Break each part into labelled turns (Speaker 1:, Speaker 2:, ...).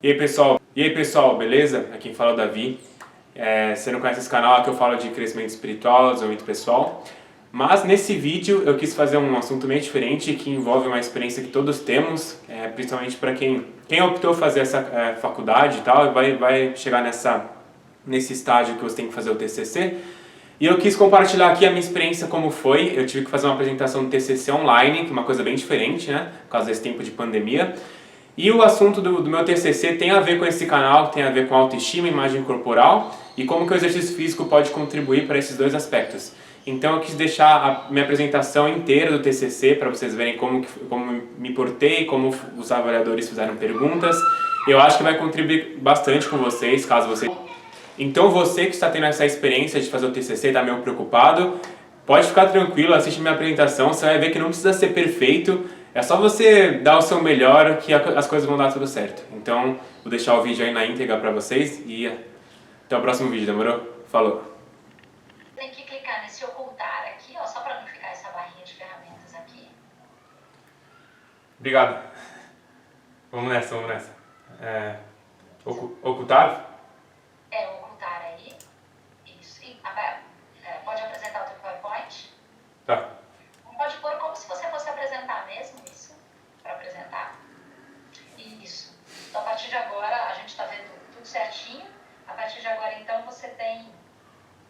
Speaker 1: E aí pessoal, beleza? Aqui quem fala é o Davi. Você não conhece esse canal, aqui eu falo de crescimento espiritual, desenvolvimento pessoal. Mas nesse vídeo eu quis fazer um assunto meio diferente, que envolve uma experiência que todos temos, principalmente para quem optou fazer essa faculdade e tal, vai chegar nesse estágio que você tem que fazer o TCC. E eu quis compartilhar aqui a minha experiência como foi. Eu tive que fazer uma apresentação do TCC online, que é uma coisa bem diferente, né? Por causa desse tempo de pandemia. E o assunto do meu TCC tem a ver com esse canal, tem a ver com autoestima, imagem corporal e como que o exercício físico pode contribuir para esses dois aspectos. Então eu quis deixar a minha apresentação inteira do TCC para vocês verem como me portei, como os avaliadores fizeram perguntas. Eu acho que vai contribuir bastante com vocês, caso você... Então você que está tendo essa experiência de fazer o TCC e está meio preocupado, pode ficar tranquilo, assiste minha apresentação, você vai ver que não precisa ser perfeito. É só você dar o seu melhor que as coisas vão dar tudo certo. Então, vou deixar o vídeo aí na íntegra pra vocês e até o próximo vídeo, demorou? Falou!
Speaker 2: Tem que clicar nesse ocultar aqui, ó, só pra não ficar essa barrinha de ferramentas aqui.
Speaker 1: Obrigado. Vamos nessa. Ocultar?
Speaker 2: Ocultar aí. Isso. E, pode apresentar o teu PowerPoint?
Speaker 1: Tá.
Speaker 2: Pode pôr como se você fosse apresentar mesmo, isso, para apresentar. Isso. Então, a partir de agora, a gente está vendo tudo certinho. A partir de agora, então, você tem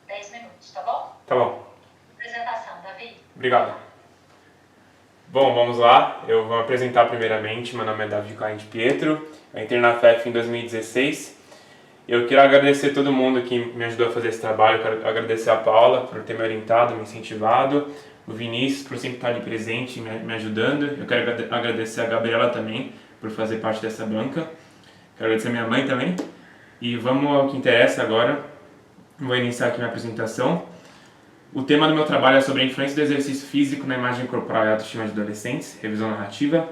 Speaker 2: 10 minutos, tá bom?
Speaker 1: Tá bom.
Speaker 2: Apresentação, Davi.
Speaker 1: Obrigado. Bom, vamos lá. Eu vou me apresentar primeiramente. Meu nome é Davi Klein de Pietro. Eu entrei na FEF em 2016. Eu quero agradecer todo mundo que me ajudou a fazer esse trabalho. Eu quero agradecer a Paula por ter me orientado, me incentivado. O Vinícius por sempre estar ali presente, me ajudando. Eu quero agradecer a Gabriela também por fazer parte dessa banca. Quero agradecer a minha mãe também. E vamos ao que interessa agora. Vou iniciar aqui minha apresentação. O tema do meu trabalho é sobre a influência do exercício físico na imagem corporal e autoestima de adolescentes, revisão narrativa.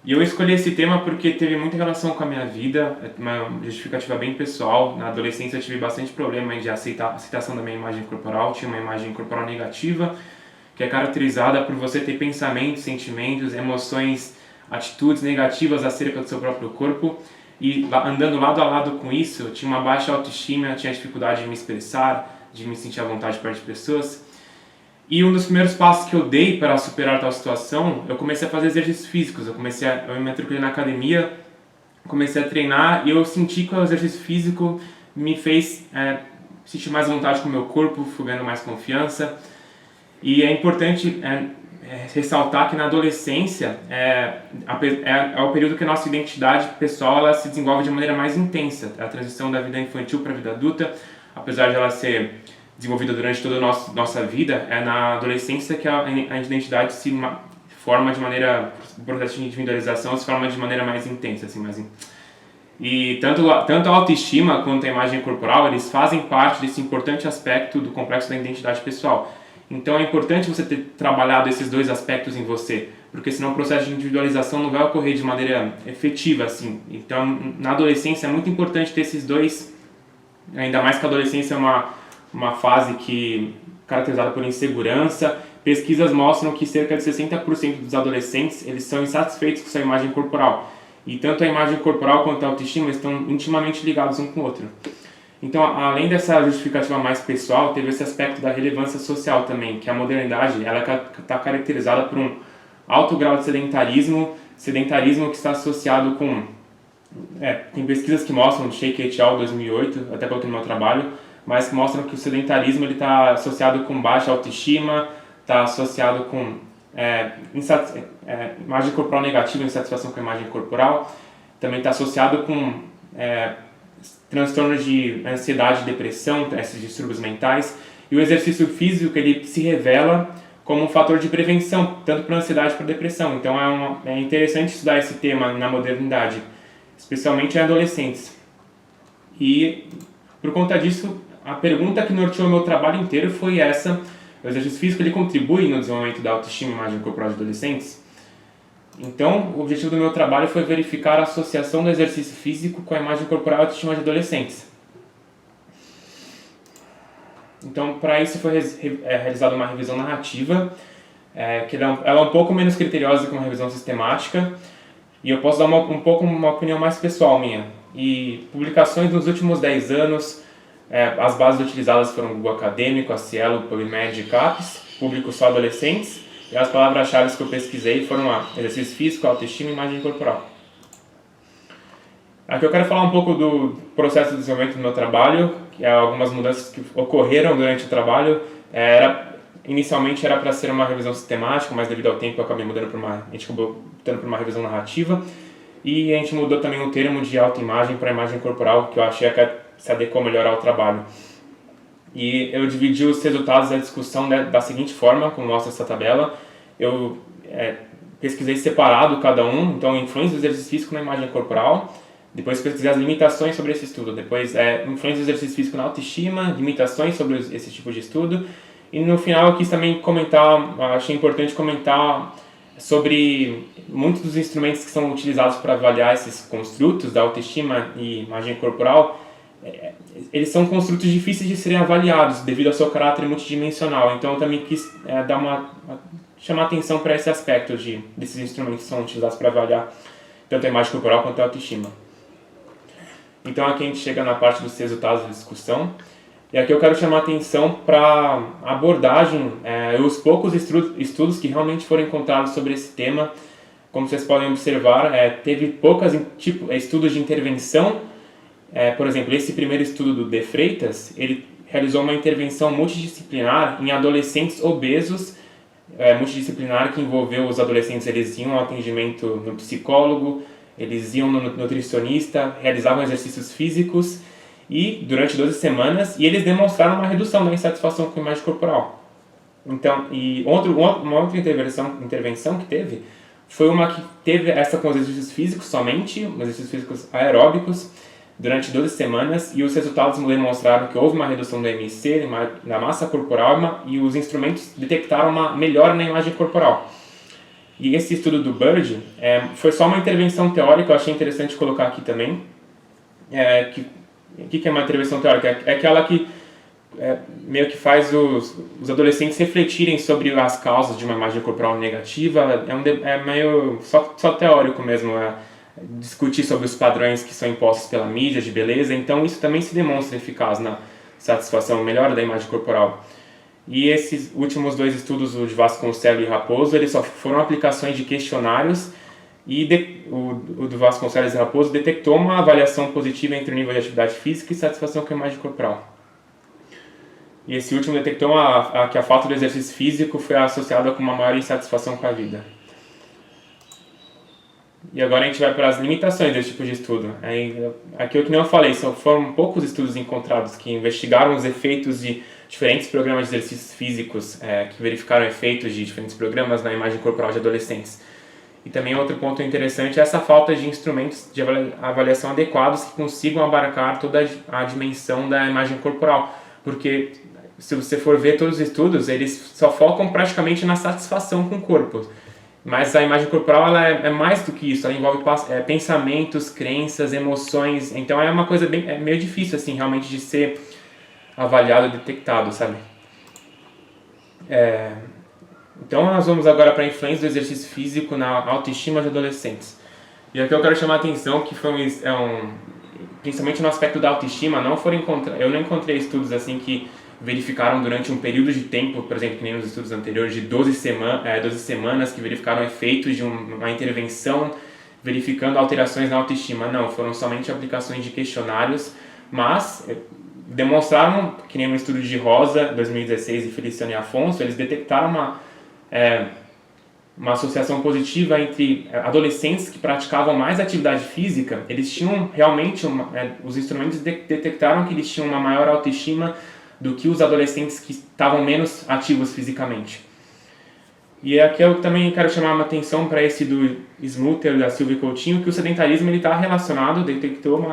Speaker 1: E eu escolhi esse tema porque teve muita relação com a minha vida, uma justificativa bem pessoal. Na adolescência eu tive bastante problema de aceitação da minha imagem corporal, tinha uma imagem corporal negativa, que é caracterizada por você ter pensamentos, sentimentos, emoções, atitudes negativas acerca do seu próprio corpo. E andando lado a lado com isso, eu tinha uma baixa autoestima, tinha dificuldade de me expressar, de me sentir à vontade perto de pessoas. E um dos primeiros passos que eu dei para superar tal situação, eu comecei a fazer exercícios físicos. Eu me matriculei na academia, comecei a treinar e eu senti que o exercício físico me fez sentir mais vontade com o meu corpo, fui ganhando mais confiança. E é importante ressaltar que na adolescência é o período que a nossa identidade pessoal ela se desenvolve de maneira mais intensa. A transição da vida infantil para a vida adulta, apesar de ela ser desenvolvida durante toda a nossa vida, é na adolescência que a identidade se forma de maneira, o processo de individualização se forma de maneira mais intensa. E tanto a autoestima quanto a imagem corporal, eles fazem parte desse importante aspecto do complexo da identidade pessoal. Então é importante você ter trabalhado esses dois aspectos em você, porque senão o processo de individualização não vai ocorrer de maneira efetiva, assim. Então, na adolescência é muito importante ter esses dois, ainda mais que a adolescência é uma fase caracterizada por insegurança. Pesquisas mostram que cerca de 60% dos adolescentes eles são insatisfeitos com sua imagem corporal. E tanto a imagem corporal quanto a autoestima estão intimamente ligados um com o outro. Então, além dessa justificativa mais pessoal, teve esse aspecto da relevância social também, que a modernidade ela está caracterizada por um alto grau de sedentarismo que está associado com... tem pesquisas que mostram, de Sheikh et al. 2008, até coloquei no meu trabalho, mas que mostram que o sedentarismo está associado com baixa autoestima, está associado com imagem corporal negativa, insatisfação com a imagem corporal, também está associado com transtornos de ansiedade e depressão, esses distúrbios mentais, e o exercício físico ele se revela como um fator de prevenção, tanto para ansiedade quanto para depressão. Então é interessante estudar esse tema na modernidade, especialmente em adolescentes. E por conta disso, a pergunta que norteou o meu trabalho inteiro foi essa: o exercício físico ele contribui no desenvolvimento da autoestima e imagem corporal de adolescentes? Então, o objetivo do meu trabalho foi verificar a associação do exercício físico com a imagem corporal e autoestima de adolescentes. Então, para isso foi realizada uma revisão narrativa, que ela é um pouco menos criteriosa que uma revisão sistemática, e eu posso dar uma opinião mais pessoal minha. E publicações nos últimos 10 anos, as bases utilizadas foram o Google Acadêmico, a Cielo, PubMed e CAPES, público só adolescentes, e as palavras-chave que eu pesquisei foram exercício físico, autoestima e imagem corporal. Aqui eu quero falar um pouco do processo de desenvolvimento do meu trabalho, que é algumas mudanças que ocorreram durante o trabalho. Inicialmente era para ser uma revisão sistemática, mas devido ao tempo eu acabei mudando a gente acabou optando por uma revisão narrativa. E a gente mudou também o termo de autoimagem para imagem corporal, que eu achei que se adequou melhor ao trabalho. E eu dividi os resultados da discussão da seguinte forma, como mostra essa tabela. Eu pesquisei separado cada um, então influência do exercício físico na imagem corporal. Depois pesquisei as limitações sobre esse estudo. Depois, influência do exercício físico na autoestima, limitações sobre esse tipo de estudo. E no final eu quis também achei importante comentar sobre muitos dos instrumentos que são utilizados para avaliar esses construtos da autoestima e imagem corporal. Eles são construtos difíceis de serem avaliados devido ao seu caráter multidimensional. Então eu também quis chamar atenção para esse aspecto desses instrumentos que são utilizados para avaliar tanto a imagem corporal quanto a autoestima. Então aqui a gente chega na parte dos resultados da discussão. E aqui eu quero chamar a atenção para a abordagem e os poucos estudos que realmente foram encontrados sobre esse tema. Como vocês podem observar, teve poucos estudos de intervenção. Por exemplo, esse primeiro estudo do De Freitas, ele realizou uma intervenção multidisciplinar em adolescentes obesos, multidisciplinar que envolveu os adolescentes, eles iam ao atendimento no psicólogo, eles iam no nutricionista, realizavam exercícios físicos e durante 12 semanas, e eles demonstraram uma redução da insatisfação com a imagem corporal. Então, uma outra intervenção que teve foi uma que teve essa com os exercícios físicos somente, os exercícios físicos aeróbicos, durante 12 semanas, e os resultados demonstraram que houve uma redução do IMC, na massa corporal, e os instrumentos detectaram uma melhora na imagem corporal. E esse estudo do Bird foi só uma intervenção teórica, eu achei interessante colocar aqui também. O que é uma intervenção teórica? É aquela que meio que faz os adolescentes refletirem sobre as causas de uma imagem corporal negativa. É meio só teórico mesmo, discutir sobre os padrões que são impostos pela mídia de beleza. Então isso também se demonstra eficaz na satisfação, melhora da imagem corporal. E esses últimos 2 estudos, o de Vasconcelos e Raposo, eles só foram aplicações de questionários, e o do Vasconcelos e Raposo detectou uma avaliação positiva entre o nível de atividade física e satisfação com a imagem corporal. E esse último detectou que a falta do exercício físico foi associada com uma maior insatisfação com a vida. E agora a gente vai para as limitações desse tipo de estudo. Aqui, que nem eu falei, foram poucos estudos encontrados que investigaram os efeitos de diferentes programas de exercícios físicos, que verificaram efeitos de diferentes programas na imagem corporal de adolescentes. E também outro ponto interessante é essa falta de instrumentos de avaliação adequados que consigam abarcar toda a dimensão da imagem corporal. Porque se você for ver todos os estudos, eles só focam praticamente na satisfação com o corpo. Mas a imagem corporal ela é mais do que isso, ela envolve pensamentos, crenças, emoções. Então é uma coisa meio difícil assim, realmente de ser avaliado, detectado, sabe? Então nós vamos agora para a influência do exercício físico na autoestima de adolescentes. E aqui eu quero chamar a atenção que principalmente no aspecto da autoestima, eu não encontrei estudos assim que verificaram durante um período de tempo, por exemplo, que nem nos estudos anteriores, de 12 semanas, que verificaram efeitos de uma intervenção verificando alterações na autoestima. Não, foram somente aplicações de questionários, mas demonstraram, que nem no estudo de Rosa, 2016, e Feliciano e Afonso, eles detectaram uma associação positiva entre adolescentes que praticavam mais atividade física. Eles tinham realmente, os instrumentos detectaram que eles tinham uma maior autoestima do que os adolescentes que estavam menos ativos fisicamente. E aqui eu também quero chamar uma atenção para esse do Smutter, da Silvia Coutinho, que o sedentarismo detectou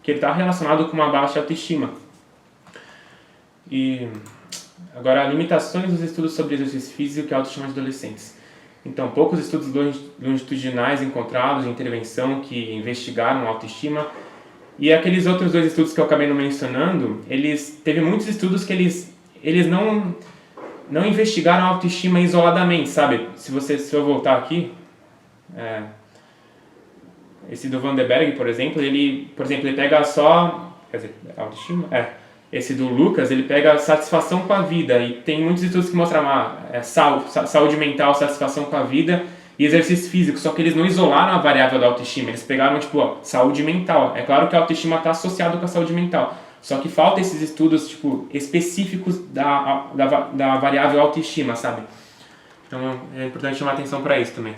Speaker 1: que ele está relacionado com uma baixa autoestima. E agora, limitações dos estudos sobre exercício físico e autoestima de adolescentes. Então, poucos estudos longitudinais encontrados de intervenção que investigaram a autoestima. E aqueles outros 2 estudos que eu acabei não mencionando, teve muitos estudos que eles não investigaram a autoestima isoladamente, sabe? Se eu voltar aqui, esse do Vandenberg, por exemplo, ele pega só, quer dizer, autoestima, esse do Lucas, ele pega satisfação com a vida, e tem muitos estudos que mostram saúde mental, satisfação com a vida e exercício físico, só que eles não isolaram a variável da autoestima, eles pegaram, tipo, saúde mental. É claro que a autoestima está associada com a saúde mental, só que falta esses estudos, tipo, específicos da variável autoestima, sabe? Então é importante chamar atenção para isso também.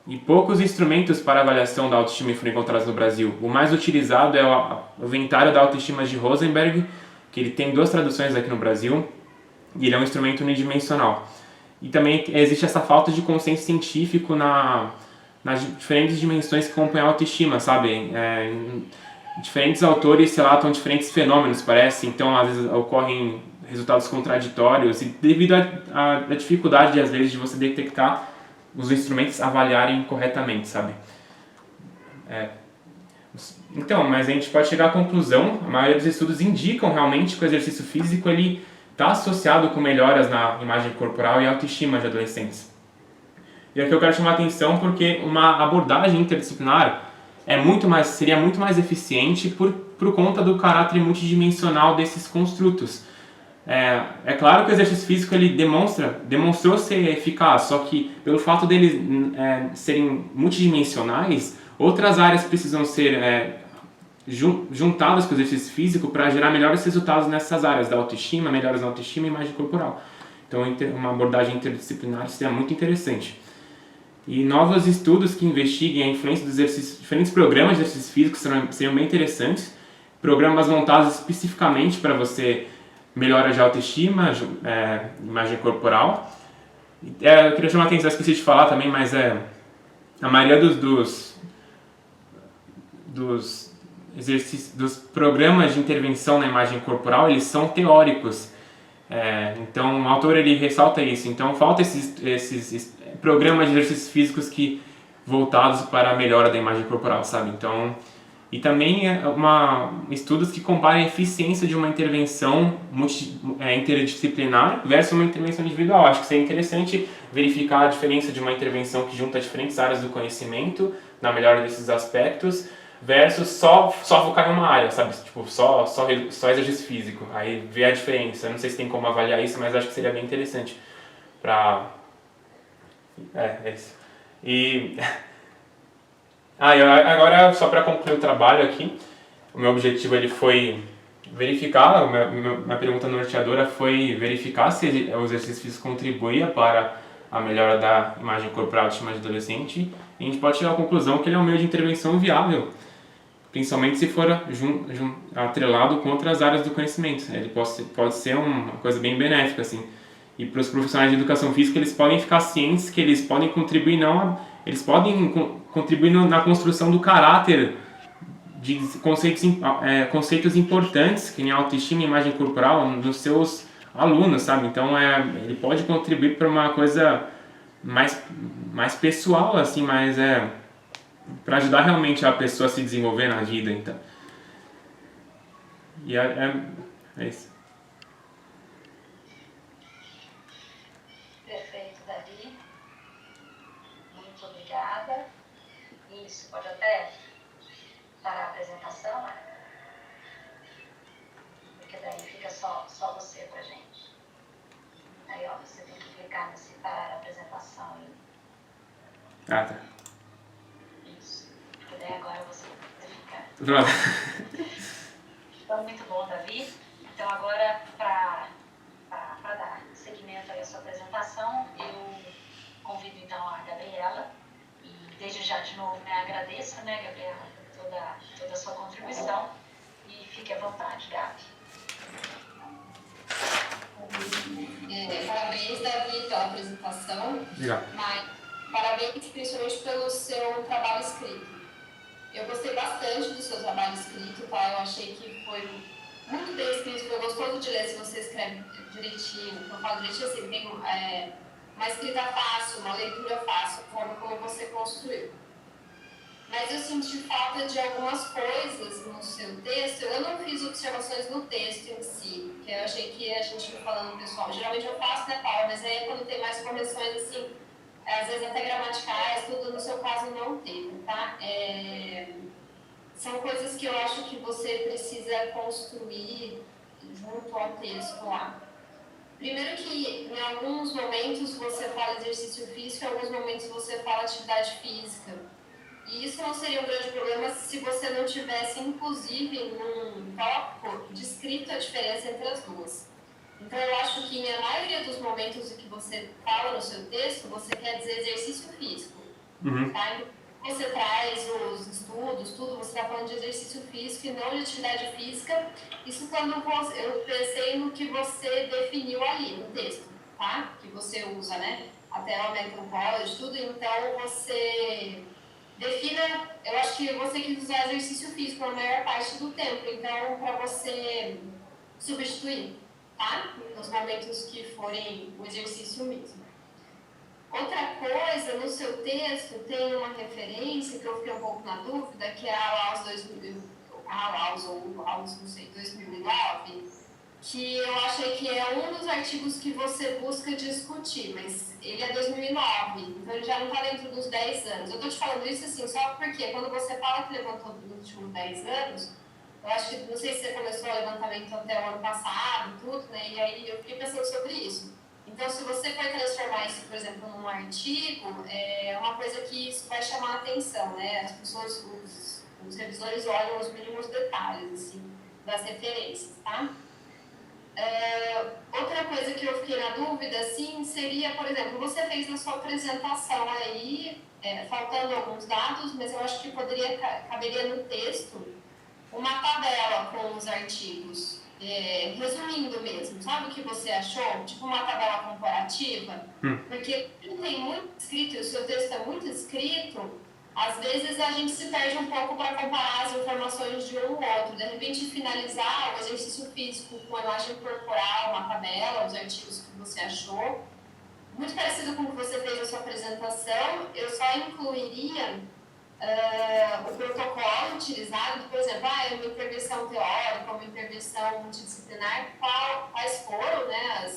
Speaker 1: E poucos instrumentos para avaliação da autoestima foram encontrados no Brasil. O mais utilizado é o Inventário da Autoestima de Rosenberg, que ele tem 2 traduções aqui no Brasil, e ele é um instrumento unidimensional. E também existe essa falta de consenso científico nas diferentes dimensões que compõem a autoestima, sabe? Diferentes autores relatam diferentes fenômenos, parece, então às vezes ocorrem resultados contraditórios, e devido à dificuldade, às vezes, de você detectar os instrumentos avaliarem corretamente, sabe? Então, mas a gente pode chegar à conclusão, a maioria dos estudos indicam realmente que o exercício físico ele está associado com melhoras na imagem corporal e autoestima de adolescentes. E aqui eu quero chamar a atenção porque uma abordagem interdisciplinar seria muito mais eficiente por conta do caráter multidimensional desses construtos. É claro que o exercício físico ele demonstrou ser eficaz, só que pelo fato deles serem multidimensionais, outras áreas precisam ser juntadas com o exercício físico para gerar melhores resultados nessas áreas da autoestima, melhoras na autoestima e imagem corporal. Então uma abordagem interdisciplinar seria muito interessante. E novos estudos que investiguem a influência dos exercícios, diferentes programas de exercícios físicos seriam bem interessantes, programas montados especificamente para você melhora de autoestima, imagem corporal. Eu queria chamar a atenção, esqueci de falar também, mas a maioria dos programas de intervenção na imagem corporal, eles são teóricos. Então o autor ele ressalta isso. Então falta esses programas de exercícios físicos voltados para a melhora da imagem corporal, sabe? Então, e também estudos que comparem a eficiência de uma intervenção interdisciplinar versus uma intervenção individual. Acho que seria interessante verificar a diferença de uma intervenção que junta diferentes áreas do conhecimento na melhora desses aspectos versus só focar em uma área, sabe? Tipo, só exercício físico. Aí ver a diferença. Não sei se tem como avaliar isso, mas acho que seria bem interessante para... É isso. E... agora, só para concluir o trabalho aqui, o meu objetivo ele foi verificar, minha pergunta norteadora foi verificar se o exercício físico contribuía para a melhora da imagem corporal e autoestima de adolescente, e a gente pode chegar à conclusão que ele é um meio de intervenção viável, principalmente se for atrelado com outras áreas do conhecimento. Ele pode ser uma coisa bem benéfica, assim. E para os profissionais de educação física, eles podem ficar cientes que eles podem contribuir eles podem contribuir na construção do caráter de conceitos importantes, que nem autoestima e imagem corporal, nos seus alunos, sabe? Então, ele pode contribuir para uma coisa mais pessoal, assim, para ajudar realmente a pessoa a se desenvolver na vida, então. E é isso.
Speaker 2: Perfeito, Davi. Muito obrigada. Isso, pode até parar a apresentação, porque daí fica só você pra gente. Aí, ó, você tem que clicar nesse parar a apresentação aí.
Speaker 1: Tá.
Speaker 2: Isso. Porque daí agora você fica.
Speaker 1: Pronto.
Speaker 2: Então, muito bom, Davi. Então, agora, para dar seguimento aí à sua apresentação, eu convido, então, a Gabriela. E, desde já, de novo, agradeço, Gabriela, toda a sua contribuição. E fique à vontade, Gabi.
Speaker 3: Parabéns, Davi, pela apresentação.
Speaker 1: Obrigado.
Speaker 3: Mas parabéns principalmente pelo seu trabalho escrito. Eu gostei bastante do seu trabalho escrito, tá? Eu achei que foi muito bem escrito, foi gostoso de ler se você escreve direitinho. Eu falo direitinho assim, tem uma escrita fácil, uma leitura fácil, a forma como você construiu. Mas eu senti falta de algumas coisas no seu texto. Eu não fiz observações no texto em si, que eu achei que a gente ia falando pessoal. Geralmente eu faço, né, Paula? Mas aí quando tem mais correções assim, às vezes até gramaticais, tudo, no seu caso não teve, tá? São coisas que eu acho que você precisa construir junto ao texto lá. Primeiro que em alguns momentos você fala exercício físico, em alguns momentos você fala atividade física. E isso não seria um grande problema se você não tivesse, inclusive, num tópico descrito a diferença entre as duas. Então, eu acho que na maioria dos momentos em que você fala no seu texto, você quer dizer exercício físico. Tá? Você traz os estudos, tudo, você está falando de exercício físico e não de atividade física. Isso quando eu pensei no que você definiu ali no texto, tá? Que você usa, né? Até o American College, tudo. Então, você defina, eu acho que você quis usar exercício físico na maior parte do tempo. Então, para você substituir, tá? Nos momentos que forem o exercício mesmo. Outra coisa, no seu texto tem uma referência que eu fiquei um pouco na dúvida, que é a Laus 2009, que eu achei que é um dos artigos que você busca discutir, mas ele é 2009, então ele já não está dentro dos 10 anos. Eu estou te falando isso assim, só porque quando você fala que levantou nos últimos 10 anos, eu acho que, não sei se você começou o levantamento até o ano passado, tudo, né? E aí eu fiquei pensando sobre isso. Então, se você for transformar isso, por exemplo, num artigo, é uma coisa que isso vai chamar a atenção, né? As pessoas, os revisores olham os mínimos detalhes, assim, das referências, tá? Outra coisa que eu fiquei na dúvida, assim, seria, por exemplo, você fez na sua apresentação aí, faltando alguns dados, mas eu acho que caberia no texto uma tabela com os artigos, resumindo mesmo, sabe o que você achou? Tipo uma tabela comparativa, porque tem muito escrito, e o seu texto é muito escrito, às vezes a gente se perde um pouco para comparar as informações de um ou outro, de repente finalizar o exercício físico com a imagem corporal, uma tabela, os artigos que você achou, muito parecido com o que você fez na sua apresentação, eu só incluiria o protocolo utilizado, por exemplo, uma intervenção teórica, uma intervenção multidisciplinar, quais foram, né,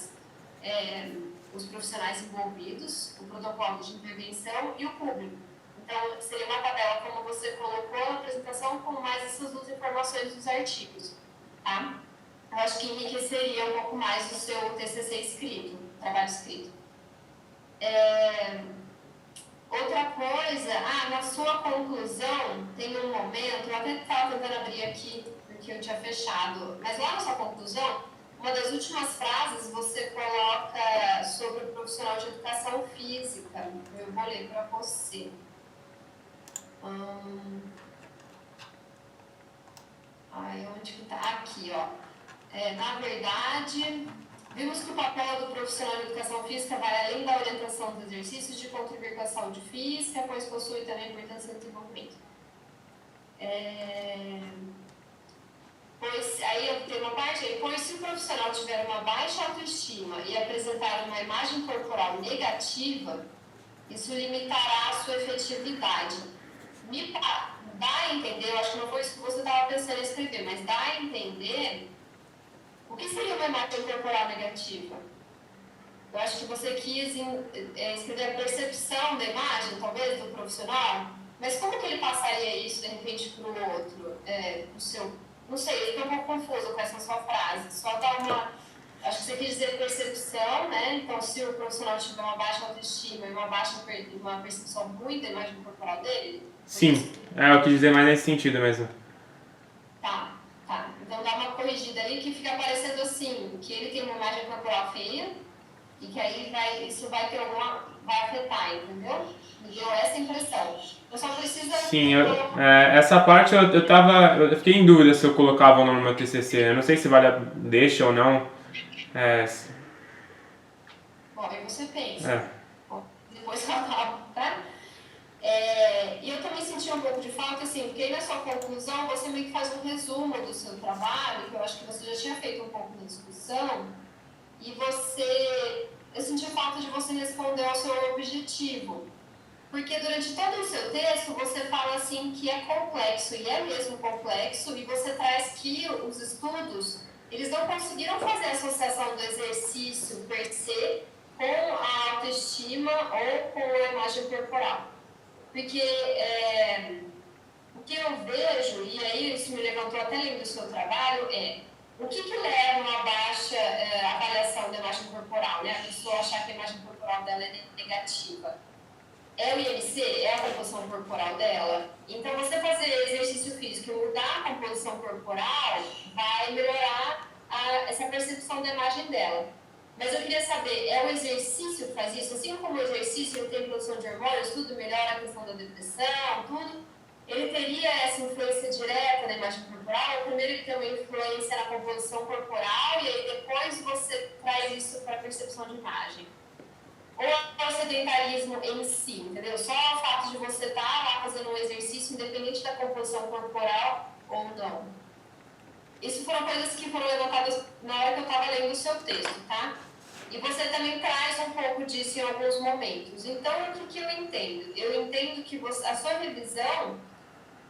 Speaker 3: os profissionais envolvidos, o protocolo de intervenção e o público. Então, seria uma tabela, como você colocou na apresentação, com mais essas duas informações dos artigos. Tá? Eu acho que enriqueceria um pouco mais o seu TCC escrito, trabalho escrito. Outra coisa, na sua conclusão, tem um momento, eu até estava tentando abrir aqui, porque eu tinha fechado, mas lá na sua conclusão, uma das últimas frases você coloca sobre o profissional de educação física. Eu vou ler para você. Onde que tá? Aqui, ó. Na verdade, vimos que o papel do profissional de educação física vai além da orientação dos exercícios de contribuir com a saúde física, pois possui também a importância do desenvolvimento. Aí eu tenho uma parte aí, pois se o profissional tiver uma baixa autoestima e apresentar uma imagem corporal negativa, isso limitará a sua efetividade. Me dá a entender, eu acho que não foi isso que você estava pensando em escrever, mas dá a entender o que seria uma imagem corporal negativa. Eu acho que você quis escrever a percepção da imagem, talvez, do profissional, mas como que ele passaria isso, de repente, para o outro? Não sei, eu estou um pouco confusa com essa sua frase. Só dá uma... Acho que você quis dizer percepção, né? Então, se o profissional tiver uma baixa autoestima e uma percepção ruim da imagem corporal dele...
Speaker 1: Sim, eu quis dizer mais nesse sentido mesmo.
Speaker 3: Tá. Então, dá uma corrigida ali que fica parecendo assim, que ele tem uma imagem corporal feia e que aí isso vai afetar, entendeu? Me deu essa impressão. Eu só preciso...
Speaker 1: Sim, essa parte eu fiquei em dúvida se eu colocava ou não no meu TCC. Eu não sei se deixa ou não.
Speaker 3: Bom, aí você pensa. Depois eu acabo, tá? E eu também senti um pouco de falta, assim, porque aí na sua conclusão você meio que faz um resumo do seu trabalho, que eu acho que você já tinha feito um pouco na discussão, e eu senti falta de você responder ao seu objetivo. Porque durante todo o seu texto você fala assim que é complexo, e é mesmo complexo, e você traz que os estudos, eles não conseguiram fazer a associação do exercício per se com a autoestima ou com a imagem corporal. Porque o que eu vejo, e aí isso me levantou até além do seu trabalho, o que leva a uma baixa avaliação da imagem corporal, né? A pessoa achar que a imagem corporal dela é negativa. É o IMC? É a composição corporal dela? Então, você fazer exercício físico e mudar a composição corporal vai melhorar essa percepção da imagem dela. Mas eu queria saber, é o exercício que faz isso? Assim como o exercício tem produção de hormônios, tudo melhora a questão da depressão, tudo, ele teria essa influência direta na imagem corporal? Primeiro ele tem uma influência na composição corporal e aí depois você traz isso para a percepção de imagem. Ou é o sedentarismo em si, entendeu? Só o fato de você estar lá fazendo um exercício, independente da composição corporal ou não. Isso foram coisas que foram levantadas na hora que eu estava lendo o seu texto, tá? E você também traz um pouco disso em alguns momentos. Então, o que eu entendo? Eu entendo que a sua revisão,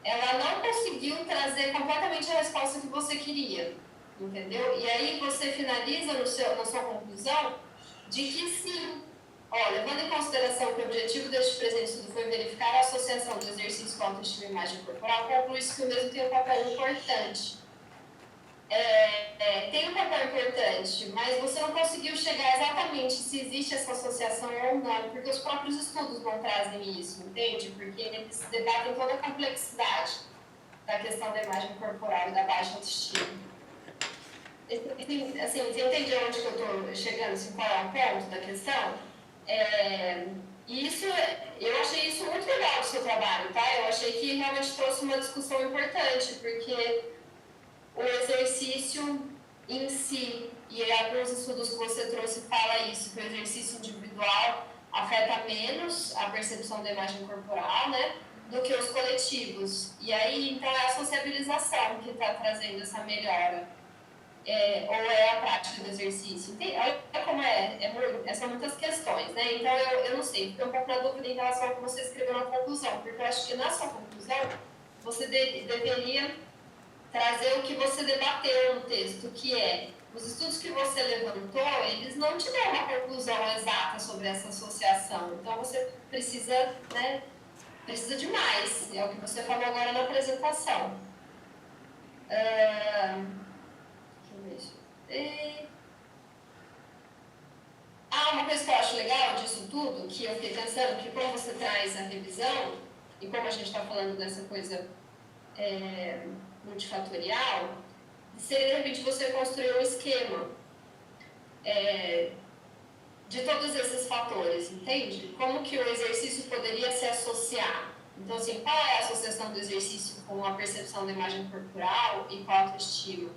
Speaker 3: ela não conseguiu trazer completamente a resposta que você queria, entendeu? E aí você finaliza na sua conclusão de que sim, levando em consideração que o objetivo deste presente estudo foi verificar a associação do exercício com a autoestima e imagem corporal, conclui-se que o mesmo tem um papel importante. Tem um papel importante, mas você não conseguiu chegar exatamente se existe essa associação ou não, porque os próprios estudos não trazem isso, entende? Porque eles debatem toda a complexidade da questão da imagem corporal e da baixa autoestima. Assim, você entende onde que eu estou chegando, assim, qual é o ponto da questão? E isso, eu achei isso muito legal do seu trabalho, tá? Eu achei que realmente trouxe uma discussão importante, porque o exercício em si, e alguns estudos que você trouxe fala isso, que o exercício individual afeta menos a percepção da imagem corporal, né, do que os coletivos. E aí, então, é a sociabilização que está trazendo essa melhora. Ou é a prática do exercício? Olha como são muitas questões, né? Então, eu não sei, fiquei um pouco na dúvida em relação ao que você escreveu na conclusão, porque eu acho que na sua conclusão, você deveria trazer o que você debateu no texto, que os estudos que você levantou, eles não te dão uma conclusão exata sobre essa associação. Então, você precisa, né, precisa de mais. É o que você falou agora na apresentação. Deixa eu ver. Uma coisa que eu acho legal disso tudo, que eu fiquei pensando, que como você traz a revisão, e como a gente está falando dessa coisa multifatorial, seria de repente você construir um esquema de todos esses fatores, entende? Como que o exercício poderia se associar? Então, assim, qual é a associação do exercício com a percepção da imagem corporal e com a autoestima?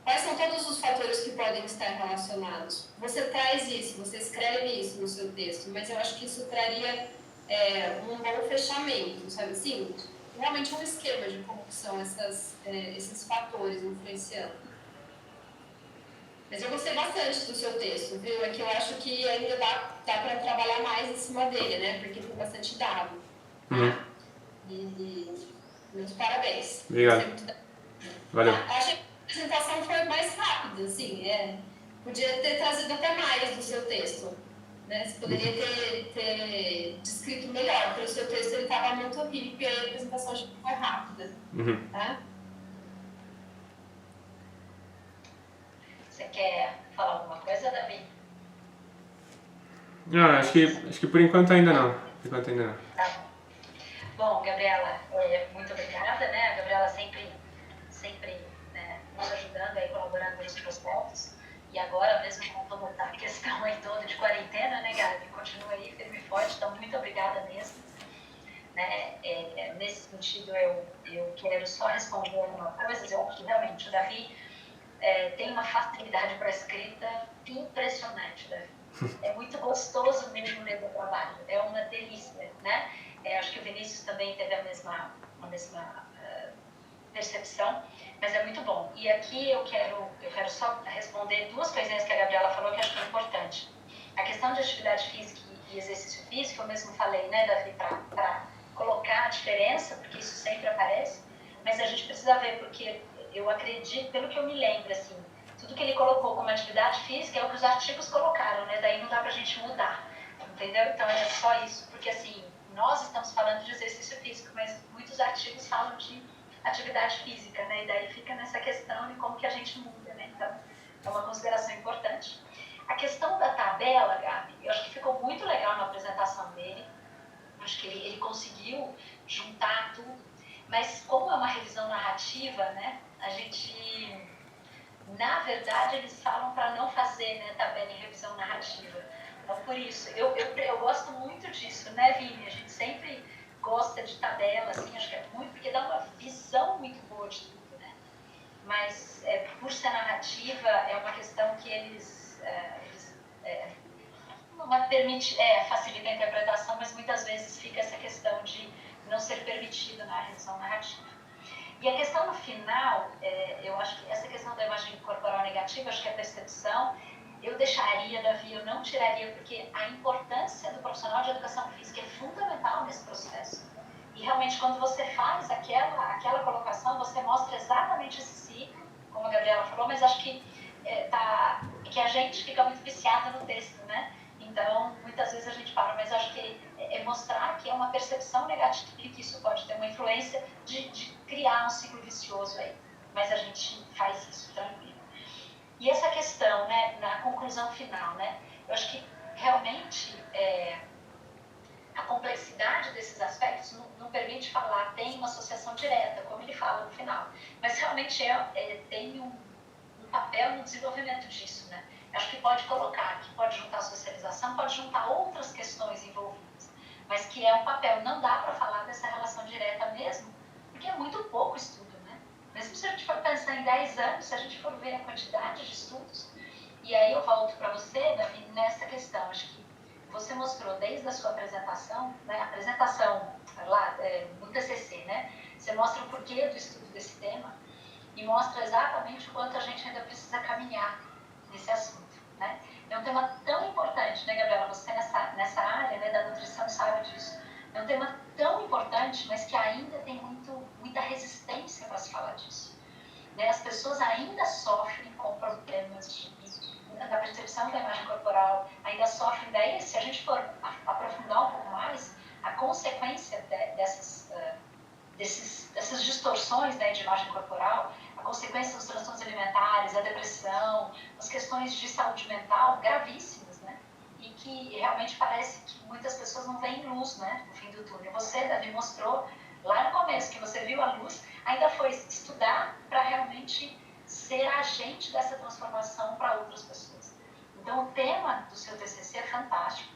Speaker 3: Quais são todos os fatores que podem estar relacionados? Você traz isso, você escreve isso no seu texto, mas eu acho que isso traria um bom fechamento, sabe assim? Realmente um esquema de como são esses fatores influenciando. Mas eu gostei bastante do seu texto, viu? É que eu acho que ainda dá para trabalhar mais em cima dele, né? Porque tem bastante dado. E meus parabéns.
Speaker 1: Obrigado. Valeu.
Speaker 3: Achei que a apresentação foi mais rápida, assim. Podia ter trazido até mais do seu texto. Né? Você poderia ter descrito melhor, porque o seu texto estava muito rico e a apresentação já foi rápida. Tá?
Speaker 2: Você quer falar alguma coisa, Davi?
Speaker 1: Não, acho que por enquanto ainda não.
Speaker 2: Tá. Bom, Gabriela, muito obrigada, né? A Gabriela sempre nos ajudando aí, colaborando nos projetos. E agora, mesmo com toda a questão aí toda de quarentena, né, Gabi? Continua aí firme e forte, então muito obrigada mesmo. Né? Nesse sentido, eu quero só responder alguma coisa. Eu acho que realmente o Davi tem uma facilidade para a escrita impressionante, Davi. É muito gostoso mesmo ler o trabalho, é uma delícia, né? Acho que o Vinícius também teve a mesma percepção, mas é muito bom. E aqui eu quero só responder duas coisinhas que a Gabriela falou que acho que é importante. A questão de atividade física e exercício físico, eu mesmo falei, né, Davi, para colocar a diferença, porque isso sempre aparece, mas a gente precisa ver, porque eu acredito, pelo que eu me lembro, assim, se tudo que ele colocou como atividade física é o que os artigos colocaram, né? Daí não dá pra gente mudar, entendeu? Então é só isso, porque assim, nós estamos falando de exercício físico, mas muitos artigos falam de atividade física, né? E daí fica nessa questão de como que a gente muda, né? Então é uma consideração importante. A questão da tabela, Gabi, eu acho que ficou muito legal na apresentação dele. Acho que ele conseguiu juntar tudo. Mas como é uma revisão narrativa, né? A gente, na verdade, eles falam para não fazer, né, tabela em revisão narrativa. Então, por isso, eu gosto muito disso, né, Vini? A gente sempre gosta de tabela, assim, acho que é muito, porque dá uma visão muito boa de tudo, né? Mas, por ser narrativa, é uma questão que eles não facilita a interpretação, mas muitas vezes fica essa questão de não ser permitido na revisão narrativa. E a questão no final, eu acho que essa questão da imagem corporal negativa, acho que a percepção, eu deixaria, Davi, eu não tiraria, porque a importância do profissional de educação física é fundamental nesse processo. E realmente, quando você faz aquela colocação, você mostra exatamente esse ciclo, como a Gabriela falou, mas acho que, que a gente fica muito viciado no texto, né? Então, muitas vezes a gente para, mas acho que é mostrar que é uma percepção negativa e que isso pode ter uma influência de criar um ciclo vicioso aí. Mas a gente faz isso tranquilo. E essa questão, né, na conclusão final, né, eu acho que realmente a complexidade desses aspectos não permite falar, tem uma associação direta, como ele fala no final, mas realmente tem um papel no desenvolvimento disso, né? Acho que pode colocar, que pode juntar a socialização, pode juntar outras questões envolvidas, mas que é um papel, não dá para falar dessa relação direta mesmo, porque é muito pouco estudo, né? Mesmo se a gente for pensar em 10 anos, se a gente for ver a quantidade de estudos, e aí eu volto para você, Davi, nessa questão, acho que você mostrou desde a sua apresentação, né, a apresentação lá no TCC, né, você mostra o porquê do estudo desse tema e mostra exatamente o quanto a gente ainda precisa caminhar nesse assunto, né. É um tema tão importante, né, Gabriela, você nessa área, né, da nutrição sabe disso, é um tema tão importante, mas que ainda tem muita resistência para se falar disso, né, as pessoas ainda sofrem com problemas da percepção da imagem corporal, ainda sofrem daí, se a gente for aprofundar um pouco mais, a consequência dessas distorções, né, de imagem corporal, a consequência dos transtornos alimentares, a depressão, as questões de saúde mental gravíssimas, né, e que realmente parece que muitas pessoas não veem luz, né, no fim do túnel. Você, Davi, mostrou lá no começo que você viu a luz, ainda foi estudar para realmente ser agente dessa transformação para outras pessoas. Então, o tema do seu TCC é fantástico.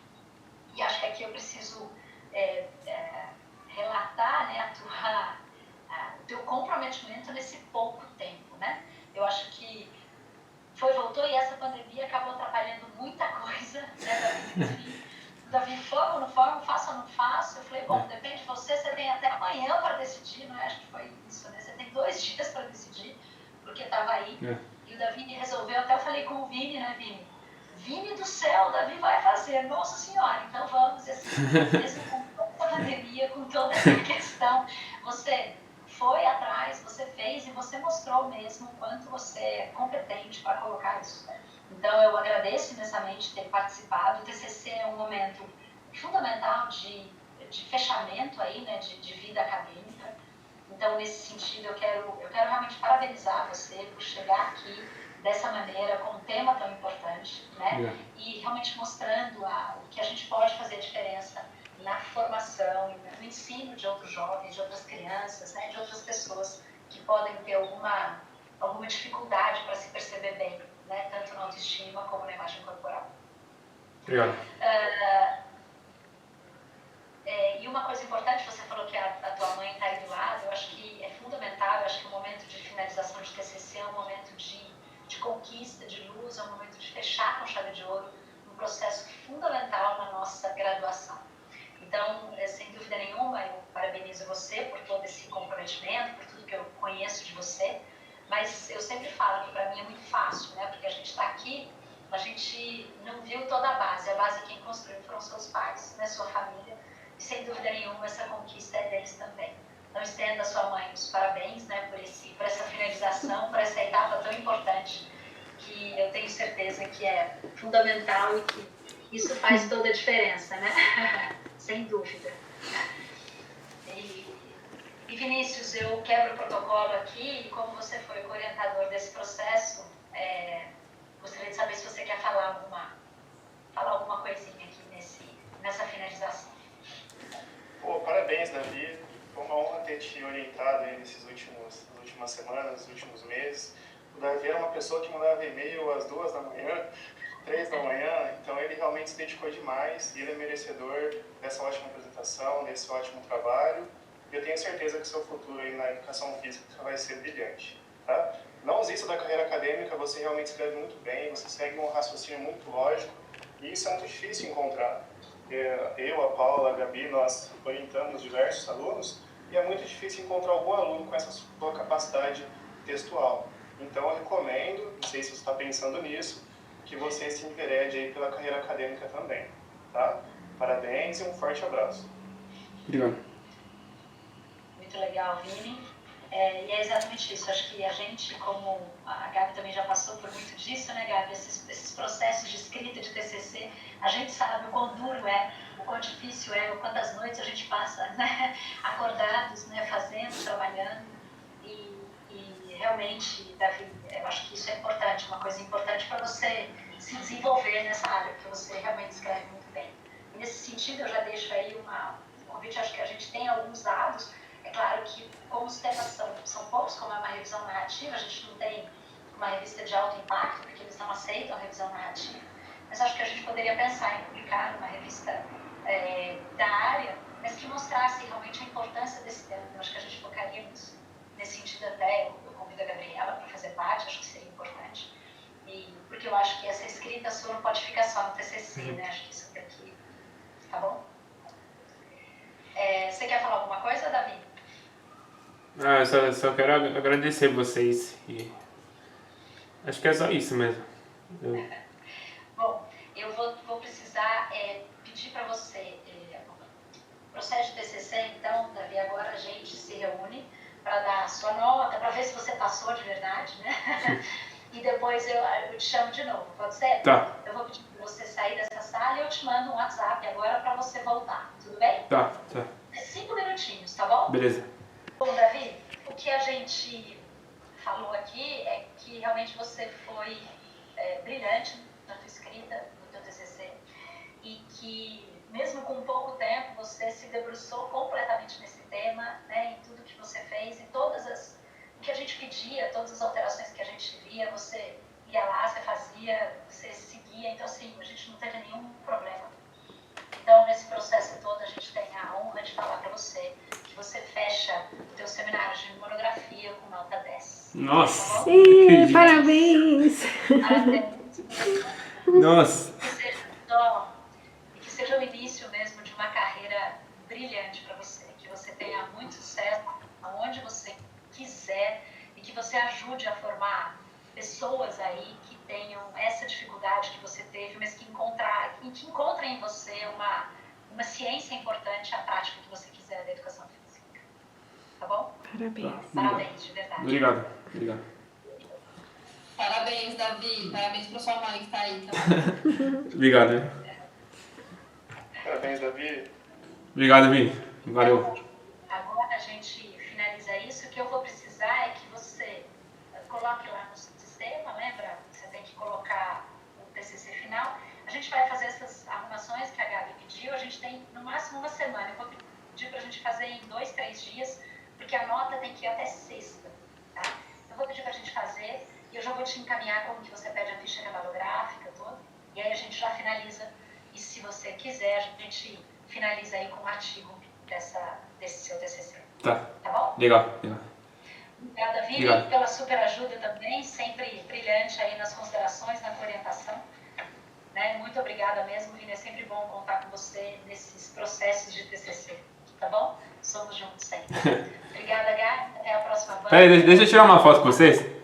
Speaker 2: E acho que aqui eu preciso relatar, né, o teu comprometimento nesse pouco tempo, né? Eu acho que voltou e essa pandemia acabou atrapalhando muita coisa, né, Davi, formo ou não formo, faço ou não faço? Eu falei, bom, depende de você tem até amanhã para decidir, não é? Acho que foi isso, né? Você tem 2 dias para decidir, porque estava aí. E o Davi resolveu, até eu falei com o Vini, né, Vini? Vini do céu, o Davi vai fazer, nossa senhora, então vamos, assim, mesmo com toda a pandemia, com toda essa questão, você foi atrás, você fez e você mostrou mesmo o quanto você é competente para colocar isso. Então, eu agradeço imensamente ter participado. O TCC é um momento fundamental de fechamento aí, né, de vida acadêmica. Então, nesse sentido, eu quero realmente parabenizar você por chegar aqui dessa maneira, com um tema tão importante, né? E realmente mostrando o que a gente pode fazer diferença na formação, no ensino de outros jovens, de outras crianças, né, de outras pessoas que podem ter alguma dificuldade para se perceber bem, né, tanto na autoestima como na imagem corporal.
Speaker 1: Obrigado.
Speaker 2: E uma coisa importante, você falou que a tua mãe está aí do lado, eu acho que é fundamental, eu acho que o momento de finalização de TCC é um momento de conquista, de luz, é um momento de fechar com chave de ouro um processo fundamental na nossa graduação. Então, sem dúvida nenhuma, eu parabenizo você por todo esse comprometimento, por tudo que eu conheço de você, mas eu sempre falo que para mim é muito fácil, né? Porque a gente está aqui, a gente não viu toda a base quem construiu foram seus pais, né? Sua família, e sem dúvida nenhuma essa conquista é deles também. Então, estenda a sua mãe os parabéns, né? Por essa finalização, por essa etapa tão importante que eu tenho certeza que é fundamental e que isso faz toda a diferença, né? Sem dúvida. E Vinícius, eu quebro o protocolo aqui e como você foi o orientador desse processo, gostaria de saber se você quer falar alguma coisinha aqui nessa finalização.
Speaker 4: Pô, parabéns, Davi. Foi uma honra ter te orientado aí nas últimas semanas, nos últimos meses. O Davi era uma pessoa que mandava e-mail às 2 da manhã, 3 da manhã, então ele realmente se dedicou demais e ele é merecedor dessa ótima apresentação, desse ótimo trabalho. E eu tenho certeza que o seu futuro aí na educação física vai ser brilhante, tá? Não desista da carreira acadêmica, você realmente escreve muito bem, você segue um raciocínio muito lógico e isso é muito difícil encontrar. Eu, a Paula, a Gabi, nós orientamos diversos alunos e é muito difícil encontrar algum aluno com essa sua capacidade textual. Então eu recomendo, não sei se você está pensando nisso, que você se enverede aí pela carreira acadêmica também, tá? Parabéns e um forte abraço.
Speaker 1: Obrigado.
Speaker 2: Muito legal, Vini. E é exatamente isso. Acho que a gente, como a Gabi também já passou por muito disso, né, Gabi? Esses processos de escrita de TCC, a gente sabe o quão duro é, o quão difícil é, o quantas noites a gente passa, né, acordados, né, fazendo, trabalhando. E realmente, Davi, eu acho que isso é importante, uma coisa importante para você se desenvolver nessa área, porque você realmente escreve muito bem. E nesse sentido, eu já deixo aí um convite, acho que a gente tem alguns dados. É claro que, como os temas são poucos, como é uma revisão narrativa, a gente não tem uma revista de alto impacto, porque eles não aceitam a revisão narrativa, mas acho que a gente poderia pensar em publicar uma revista da área, mas que mostrasse realmente a importância desse tema. Eu acho que a gente focaria nesse sentido até, eu convido a Gabriela para fazer parte, acho que seria importante, porque eu acho que essa escrita sua não pode ficar só no TCC, né? Acho que isso daqui, tá bom? Você quer falar alguma coisa, Davi?
Speaker 1: Eu só quero agradecer vocês e acho que é só isso mesmo.
Speaker 2: Bom, eu vou precisar pedir para você processo de TCC, então, Davi, agora a gente se reúne para dar a sua nota, para ver se você passou de verdade, né? E depois eu te chamo de novo, pode ser?
Speaker 1: Tá.
Speaker 2: Eu vou pedir para você sair dessa sala e eu te mando um WhatsApp agora para você voltar, tudo bem?
Speaker 1: Tá.
Speaker 2: 5 minutinhos, tá bom?
Speaker 1: Beleza.
Speaker 2: Bom, Davi, o que a gente falou aqui é que realmente você foi brilhante na tua escrita, no teu TCC, e que mesmo com pouco tempo você se debruçou completamente nesse tema, né, em tudo que você fez, em o que a gente pedia, todas as alterações que a gente via, você ia lá, você fazia, você seguia, então assim, a gente não teve nenhum problema. Então, nesse processo todo, a gente tem a honra de falar para você que você fecha o teu seminário de monografia com nota 10.
Speaker 1: Nossa!
Speaker 2: Tá bom?
Speaker 5: Sim, parabéns!
Speaker 2: Parabéns!
Speaker 1: Nossa!
Speaker 2: Que seja o início mesmo de uma carreira brilhante para você, que você tenha muito sucesso aonde você quiser e que você ajude a formar pessoas aí que tenham essa dificuldade que você teve, mas que encontrem em você uma ciência importante, a prática que você quiser da educação física. Tá bom?
Speaker 5: Parabéns.
Speaker 2: Parabéns, de verdade.
Speaker 1: Obrigado.
Speaker 3: Parabéns, Davi. Parabéns para sua mãe que está aí também.
Speaker 1: Obrigado.
Speaker 4: Parabéns, Davi.
Speaker 1: Obrigado, Vini. Valeu.
Speaker 2: Agora a gente finaliza isso. O que eu vou precisar é que você coloque lá no sistema, lembra? Você tem que colocar o TCC final. A gente vai fazer essas arrumações que a Gabi pediu. A gente tem no máximo uma semana. Eu vou pedir para a gente fazer em 2, 3 dias, porque a nota tem que ir até sexta. Tá? Eu vou pedir para a gente fazer e eu já vou te encaminhar como que você pede a ficha catalográfica toda. E aí a gente já finaliza. E se você quiser, a gente finaliza aí com um artigo desse seu TCC.
Speaker 1: Tá
Speaker 2: bom?
Speaker 1: Legal.
Speaker 2: Obrigada, Vini,
Speaker 1: Obrigado.
Speaker 2: pela super ajuda também, sempre brilhante aí nas considerações, na orientação. Né? Muito obrigada mesmo, Vini, é sempre bom contar com você nesses processos de TCC, tá bom? Somos juntos sempre. Obrigada, Gabi, até a próxima.
Speaker 1: Peraí, deixa eu tirar uma foto com vocês.